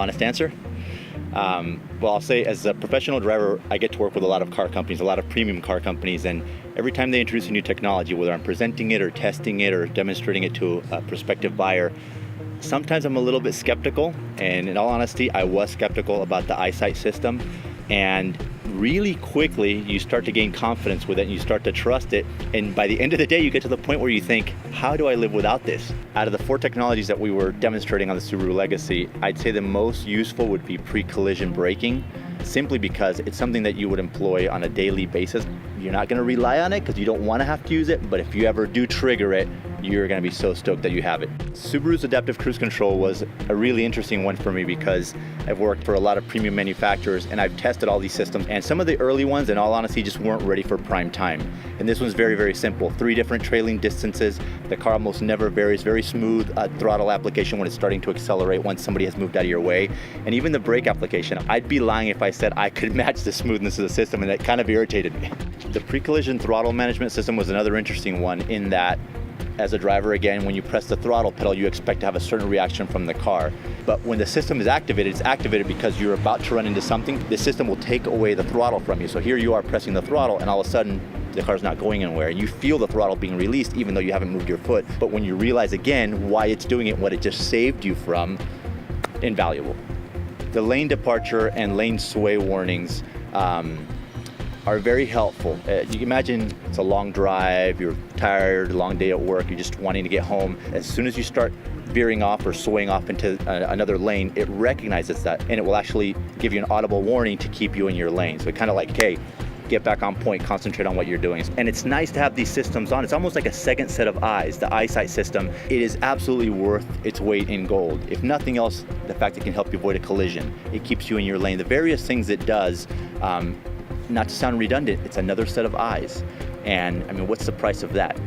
honest answer? Well, I'll say as a professional driver, I get to work with a lot of car companies, a lot of premium car companies, and every time they introduce a new technology, whether I'm presenting it or testing it or demonstrating it to a prospective buyer, sometimes I'm a little bit skeptical, and in all honesty, I was skeptical about the EyeSight system. And really quickly, you start to gain confidence with it and you start to trust it. And by the end of the day, you get to the point where you think, how do I live without this? Out of the 4 technologies that we were demonstrating on the Subaru Legacy, I'd say the most useful would be pre-collision braking, simply because it's something that you would employ on a daily basis. You're not gonna rely on it because you don't wanna have to use it, but if you ever do trigger it, you're gonna be so stoked that you have it. Subaru's adaptive cruise control was a really interesting one for me because I've worked for a lot of premium manufacturers and I've tested all these systems, and some of the early ones, in all honesty, just weren't ready for prime time. And this one's very, very simple. 3 different trailing distances. The car almost never varies. Very smooth throttle application when it's starting to accelerate once somebody has moved out of your way. And even the brake application, I'd be lying if I said I could match the smoothness of the system, and that kind of irritated me. The pre-collision throttle management system was another interesting one in that, as a driver, again, when you press the throttle pedal, you expect to have a certain reaction from the car. But when the system is activated, it's activated because you're about to run into something. The system will take away the throttle from you. So here you are pressing the throttle, and all of a sudden, the car's not going anywhere. You feel the throttle being released even though you haven't moved your foot. But when you realize again why it's doing it, what it just saved you from, invaluable. The lane departure and lane sway warnings are very helpful. You can imagine it's a long drive, you're tired, a long day at work, you're just wanting to get home. As soon as you start veering off or swaying off into another lane, it recognizes that, and it will actually give you an audible warning to keep you in your lane. So it kind of like, hey, get back on point, concentrate on what you're doing. And it's nice to have these systems on. It's almost like a second set of eyes. The EyeSight system, it is absolutely worth its weight in gold. If nothing else, the fact it can help you avoid a collision. It keeps you in your lane. The various things it does, not to sound redundant, it's another set of eyes. And I mean, what's the price of that?